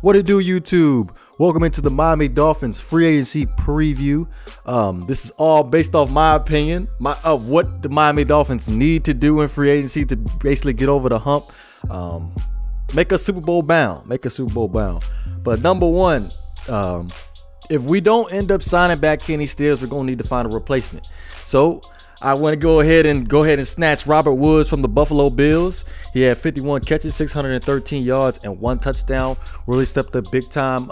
What it do, YouTube? Welcome into the Miami Dolphins free agency preview. This is all based off my opinion of what the Miami Dolphins need to do in free agency to basically get over the hump, make us Super Bowl bound. But number one, if we don't end up signing back Kenny Stills, we're gonna need to find a replacement. So I want to go ahead and snatch Robert Woods from the Buffalo Bills. He had 51 catches, 613 yards, and 1 touchdown. Really stepped up big time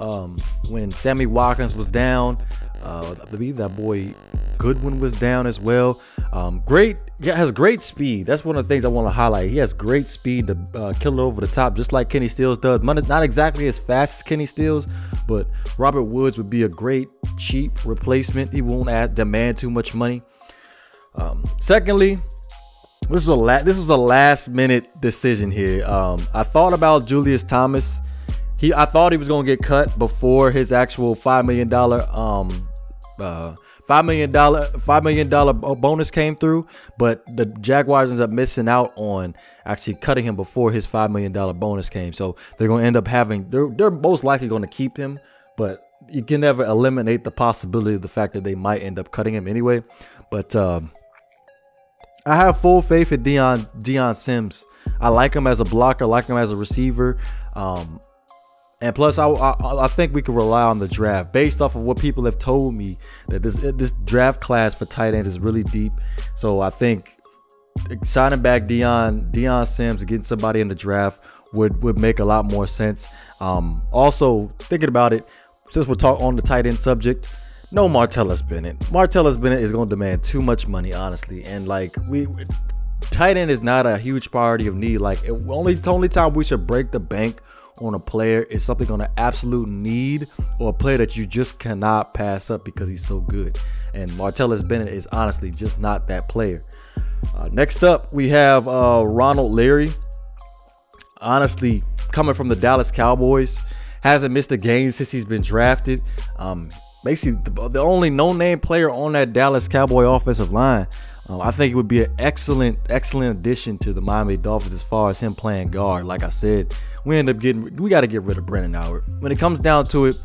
when Sammy Watkins was down. I believe that boy Goodwin was down as well. Has great speed. That's one of the things I want to highlight. He has great speed to kill it over the top, just like Kenny Stills does. Not exactly as fast as Kenny Stills, but Robert Woods would be a great cheap replacement. He won't demand too much money. Secondly, this was a last minute decision here. I thought about Julius Thomas. I thought he was gonna get cut before his actual $5 million bonus came through, but the Jaguars ended up missing out on actually cutting him before his $5 million bonus came. So they're gonna end up they're most likely going to keep him, but you can never eliminate the possibility of the fact that they might end up cutting him anyway. But I have full faith in Dion Sims. I like him as a blocker, I like him as a receiver. And plus, I think we can rely on the draft based off of what people have told me, that this draft class for tight ends is really deep. So I think signing back Dion Sims and getting somebody in the draft would make a lot more sense. Also, thinking about it, since we're talking on the tight end subject, no Martellus Bennett. Martellus Bennett is going to demand too much money, honestly. And like tight end is not a huge priority of need. Like only time we should break the bank on a player is something on an absolute need, or a player that you just cannot pass up because he's so good. And Martellus Bennett is honestly just not that player. Next up, we have Ronald Larry. Honestly, coming from the Dallas Cowboys, hasn't missed a game since he's been drafted. Basically, the only no-name player on that Dallas Cowboy offensive line. I think it would be an excellent addition to the Miami Dolphins as far as him playing guard. Like I said, we got to get rid of Brandon Albert. When it comes down to it,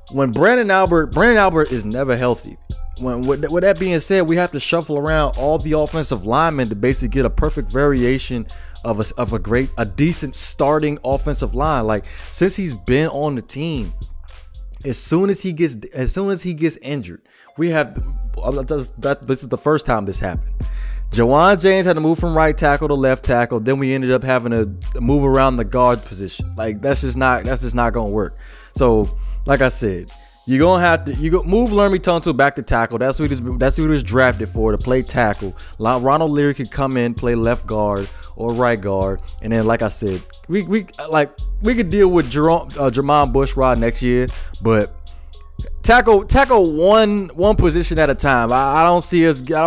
when Brandon Albert is never healthy. With that being said, we have to shuffle around all the offensive linemen to basically get a perfect variation of a decent starting offensive line. Like, since he's been on the team, as soon as he gets injured, we have this is the first time this happened. Jawan James had to move from right tackle to left tackle. Then we ended up having to move around the guard position. Like, that's just not gonna work. So, like I said, you're gonna have to move Laremy Tunsil back to tackle. That's who he was drafted for, to play tackle. Ronald Larry could come in, play left guard or right guard, and then, like I said, we could deal with Jermon Bushrod next year, but tackle one position at a time. I don't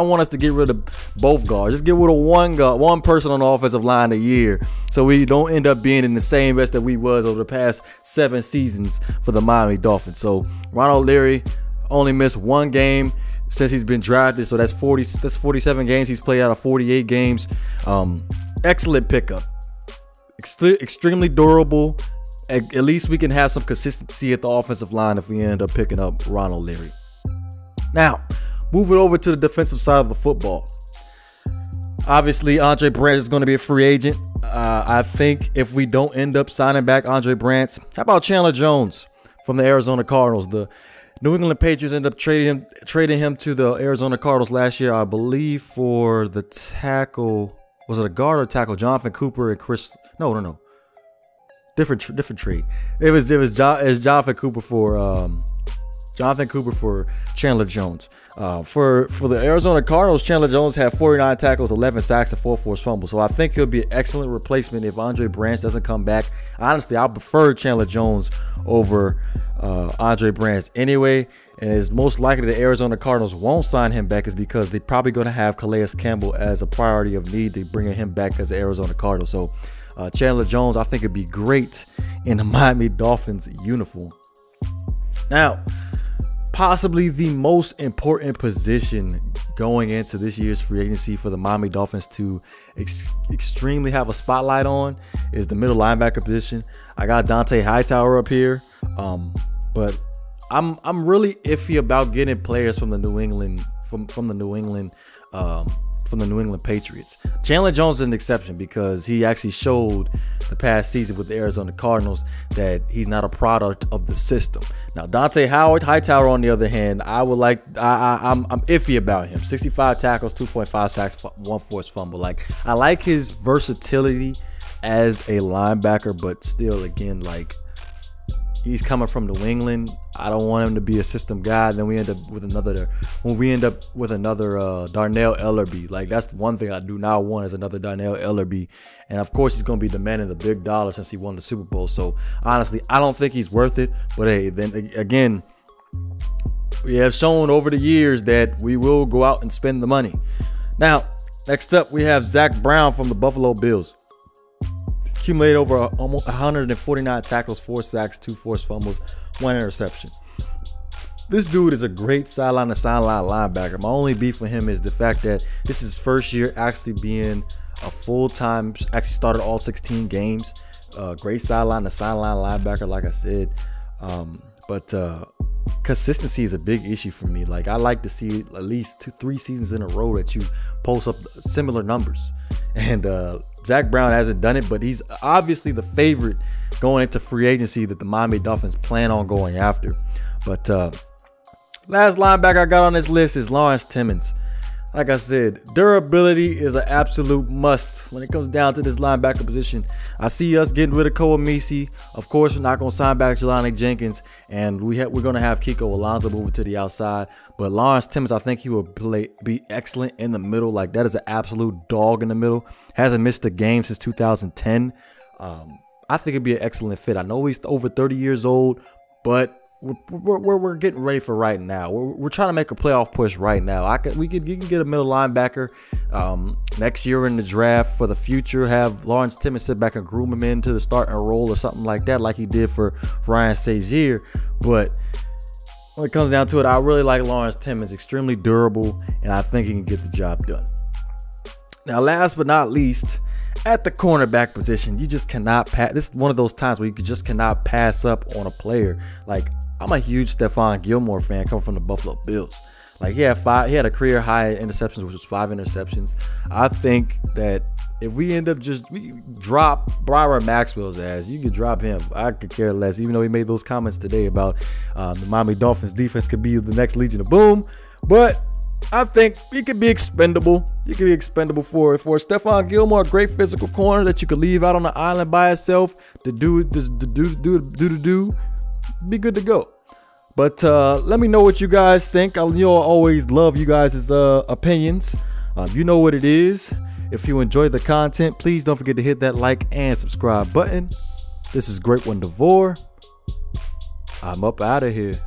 want us to get rid of both guards. Just get rid of one person on the offensive line a year, so we don't end up being in the same mess that we was over the past 7 seasons for the Miami Dolphins. So Ronald Larry only missed 1 game since he's been drafted, so that's 47 games he's played out of 48 games. Excellent pickup, extremely durable. At least we can have some consistency at the offensive line if we end up picking up Ronald Larry. Now, moving over to the defensive side of the football. Obviously, Andre Branch is going to be a free agent. I think if we don't end up signing back Andre Branch, how about Chandler Jones from the Arizona Cardinals? The New England Patriots end up trading him to the Arizona Cardinals last year, I believe, for the tackle. Was it a guard or tackle? Jonathan Cooper and Chris. No. Different trade. It was Jonathan Cooper for Chandler Jones. For the Arizona Cardinals, Chandler Jones had 49 tackles, 11 sacks, and 4 forced fumbles. So I think he'll be an excellent replacement if Andre Branch doesn't come back. Honestly, I prefer Chandler Jones over Andre Branch anyway. And it's most likely the Arizona Cardinals won't sign him back is because they're probably going to have Calais Campbell as a priority of need to bringing him back as an Arizona Cardinal. So Chandler Jones, I think, would be great in the Miami Dolphins uniform. Now, possibly the most important position going into this year's free agency for the Miami Dolphins to extremely have a spotlight on is the middle linebacker position. I got Dante Hightower up here, but I'm really iffy about getting players from the New England Patriots. Chandler Jones is an exception because he actually showed the past season with the Arizona Cardinals that he's not a product of the system. Now, Dante Hightower, on the other hand, I'm iffy about him. 65 tackles, 2.5 sacks, 1 forced fumble. Like, I like his versatility as a linebacker, but still, again, like, he's coming from New England. I don't want him to be a system guy. Then we end up with another Darnell Ellerbe. Like, that's one thing I do not want is another Darnell Ellerbe. And of course, he's going to be demanding the big dollar since he won the Super Bowl. So honestly, I don't think he's worth it. But hey, then again, we have shown over the years that we will go out and spend the money. Now, next up, we have Zac Brown from the Buffalo Bills. Accumulated over almost 149 tackles, 4 sacks, 2 forced fumbles, 1 interception. This dude is a great sideline-to-sideline linebacker. My only beef with him is the fact that this is his first year actually being a full-time, actually started all 16 games. Great sideline-to-sideline linebacker, like I said. But consistency is a big issue for me. Like, I like to see at least 2-3 seasons in a row that you post up similar numbers. And Zac Brown hasn't done it, but he's obviously the favorite going into free agency that the Miami Dolphins plan on going after. But last linebacker I got on this list is Lawrence Timmons. Like I said, durability is an absolute must when it comes down to this linebacker position. I see us getting rid of Koa Misi. Of course, we're not going to sign back Jelani Jenkins, and we're going to have Kiko Alonso moving to the outside. But Lawrence Timmons, I think he will be excellent in the middle. Like, that is an absolute dog in the middle. Hasn't missed a game since 2010. I think it'd be an excellent fit. I know he's over 30 years old, but we're getting ready for right now. We're trying to make a playoff push right now. You can get a middle linebacker next year in the draft for the future. Have Lawrence Timmons sit back and groom him into the starting role or something like that, like he did for Ryan Shazier. But when it comes down to it, I really like Lawrence Timmons. Extremely durable, and I think he can get the job done. Now, last but not least, at the cornerback position, you just cannot pass. This is one of those times where you just cannot pass up on a player. Like, I'm a huge Stephon Gilmore fan coming from the Buffalo Bills. Like, he had a career high interceptions, which was 5 interceptions. I think that if we end up we drop Byron Maxwell's ass, you could drop him. I could care less, even though he made those comments today about the Miami Dolphins defense could be the next Legion of Boom. But I think he could be expendable. He could be expendable for Stephon Gilmore, a great physical corner that you could leave out on the island by itself to do. Be good to go. But let me know what you guys think. I always love you guys' opinions. You know what it is. If you enjoy the content, please don't forget to hit that like and subscribe button. This is GreatOne DeVore. I'm up out of here.